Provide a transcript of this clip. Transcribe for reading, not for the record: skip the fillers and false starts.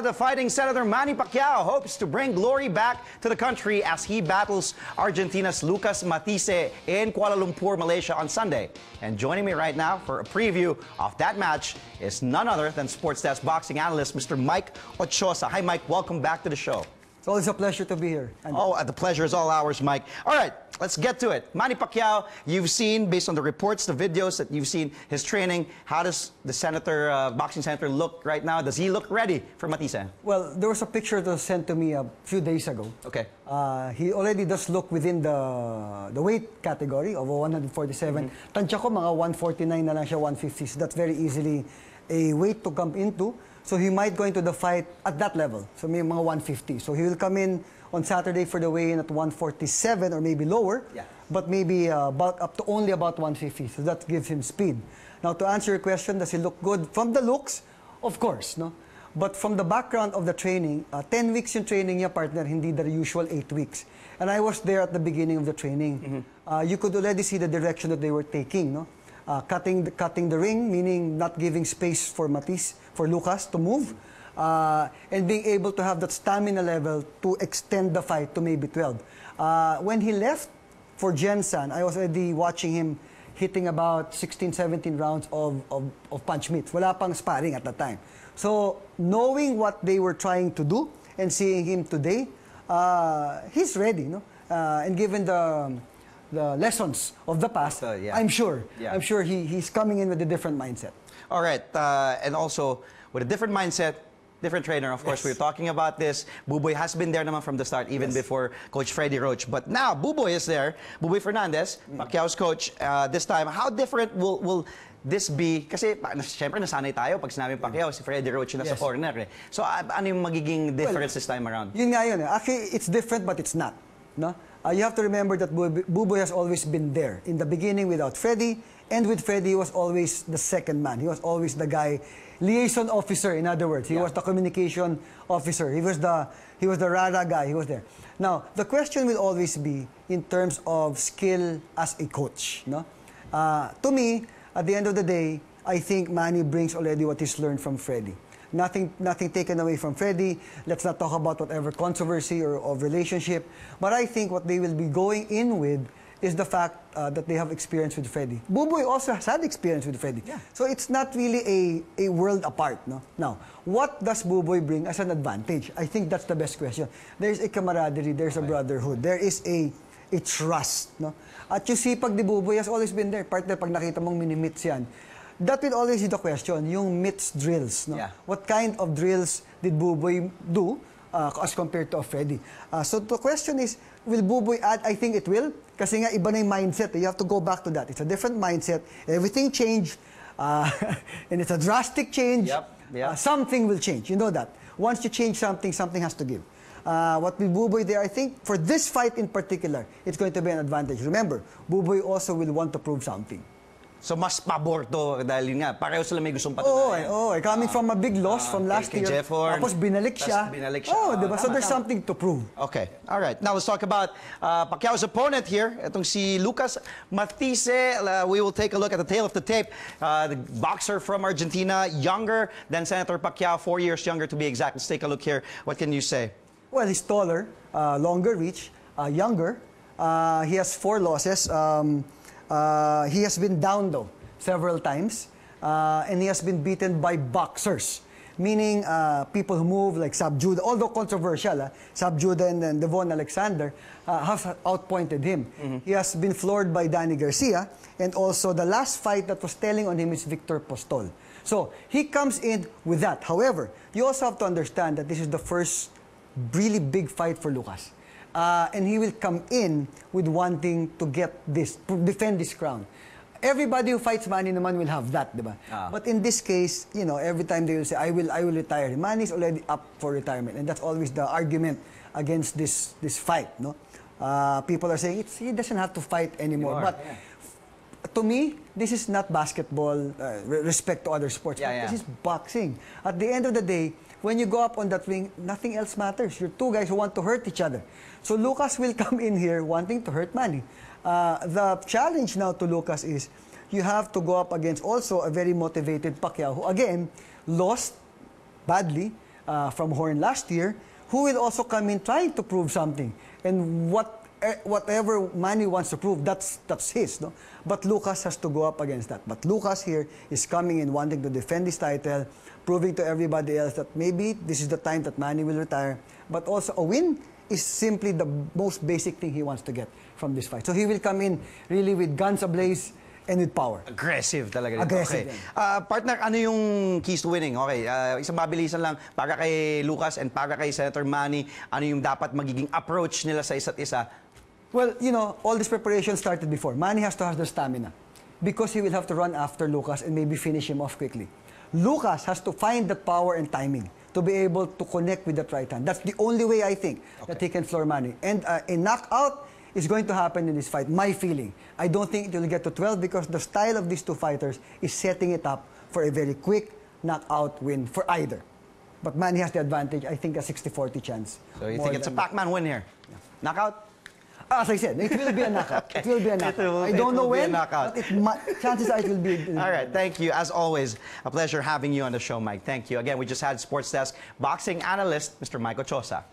The fighting Senator Manny Pacquiao hopes to bring glory back to the country as he battles Argentina's Lucas Matthysse in Kuala Lumpur, Malaysia on Sunday. And joining me right now for a preview of that match is none other than Sports Desk boxing analyst Mr. Mike Ochosa. Hi Mike, welcome back to the show. It's always a pleasure to be here. The pleasure is all ours, Mike. All right, let's get to it. Manny Pacquiao, you've seen, based on the reports, the videos that you've seen, his training. How does the boxing senator look right now? Does he look ready for Matthysse? Well, there was a picture that was sent to me a few days ago. Okay. He already does look within the weight category of 147. Tansya ko, mga 149 na lang siya, 150. So that's very easily a weight to come into. So he might go into the fight at that level. So may mga 150. So he will come in on Saturday for the weigh-in at 147 or maybe lower. Yeah. But maybe up to only about 150. So that gives him speed. Now to answer your question, does he look good? From the looks, of course, no? But from the background of the training, 10 weeks yung training niya, partner, hindi the usual 8 weeks. And I was there at the beginning of the training. You could already see the direction that they were taking, no? Cutting the ring, meaning not giving space for Matthysse, for Lucas to move, and being able to have that stamina level to extend the fight to maybe 12. When he left for Jensen, I was already watching him hitting about 16, 17 rounds of punch meets. Wala pang sparring at the time. So, knowing what they were trying to do and seeing him today, he's ready, no? And given the lessons of the past, yeah. I'm sure he's coming in with a different mindset. All right, and also with a different mindset, different trainer, of course. We're talking about this. Buboy has been there naman from the start, even before Coach Freddy Roach. But now, Buboy is there. Buboy Fernandez, Pacquiao's coach, this time. How different will this be? Kasi, syempre, nasanay tayo pag sinabing Pacquiao, si Freddy Roach na sa corner. Eh. So, ano yung magiging difference this time around? Yun nga yun. Actually, it's different, but it's not. No? You have to remember that Buboy has always been there. In the beginning, without Freddy, and with Freddy, he was always the second man. He was always the guy, liaison officer, in other words. He was the communication officer. He was the rara guy. He was there. Now, the question will always be in terms of skill as a coach. No? To me, at the end of the day, I think Manny brings already what he's learned from Freddy. Nothing taken away from Freddy. Let's not talk about whatever controversy or of relationship. But I think what they will be going in with is the fact that they have experience with Freddy. Buboy also has had experience with Freddy. Yeah. So it's not really a world apart. No? Now, what does Buboy bring as an advantage? I think that's the best question. There's a camaraderie, there's a brotherhood, there is a trust. No? At yung sipag ni Buboy has always been there. Partner, pag nakita mong mini-meets yan, that will always be the question, yung mitts drills. No? Yeah. What kind of drills did Buboy do as compared to Freddy? So the question is, will Buboy add? I think it will. Kasi nga, iba na yung mindset. You have to go back to that. It's a different mindset. Everything changed. And it's a drastic change. Yep. Something will change. You know that. Once you change something, something has to give. What will Buboy there? I think for this fight in particular, it's going to be an advantage. Remember, Buboy also will want to prove something. So, mas pabor to dahil yun nga, pareho sila may gustong patunayan. Coming from a big loss from last year. Tapos binalik siya. Diba? So, there's something to prove. Okay. All right. Now, let's talk about Pacquiao's opponent here. Itong si Lucas Matthysse. We will take a look at the tail of the tape. The boxer from Argentina, younger than Senator Pacquiao, 4 years younger to be exact. Let's take a look here. What can you say? Well, he's taller, longer reach, younger. He has 4 losses. He has been down, though, several times. And he has been beaten by boxers. Meaning, people who move, like Sabjuda, although controversial, Sabjuda and Devon Alexander have outpointed him. He has been floored by Danny Garcia. And also, the last fight that was telling on him is Victor Postol. So, he comes in with that. However, you also have to understand that this is the first really big fight for Lucas. And he will come in with wanting to get this, to defend this crown. Everybody who fights Manny naman will have that, diba? But in this case, you know, every time they will say, I will retire. Manny's already up for retirement, and that's always the argument against this fight, no? People are saying he doesn't have to fight anymore. But to me, this is not basketball, respect to other sports. This is boxing. At the end of the day, when you go up on that ring, nothing else matters. You're two guys who want to hurt each other. So Lucas will come in here wanting to hurt Manny. The challenge now to Lucas is you have to go up against also a very motivated Pacquiao who, again, lost badly from Horn last year, who will also come in trying to prove something. And whatever Manny wants to prove, that's his. No? But Lucas has to go up against that. But Lucas here is coming in wanting to defend his title, proving to everybody else that maybe this is the time that Manny will retire. But also a win is simply the most basic thing he wants to get from this fight. So he will come in really with guns ablaze and with power. Aggressive talaga dito. Aggressive. Okay. Partner, ano yung keys to winning? Okay, isang mabilisan lang para kay Lucas and para kay Senator Manny, ano yung dapat magiging approach nila sa isa't isa? Well, you know, all this preparation started before. Manny has to have the stamina because he will have to run after Lucas and maybe finish him off quickly. Lucas has to find the power and timing to be able to connect with that right hand. That's the only way, I think, that he can floor Manny. And a knockout is going to happen in this fight, my feeling. I don't think it will get to 12 because the style of these two fighters is setting it up for a very quick knockout win for either. But Manny has the advantage, I think a 60-40 chance. So you think it's a Pac-Man win here? Yeah. Knockout? As I said, it will be a knockout. Okay. It will be a knockout. I don't know when, but chances are it will be. All right, thank you. As always, a pleasure having you on the show, Mike. Thank you. Again, we just had Sports Desk boxing analyst, Mr. Mike Ochosa.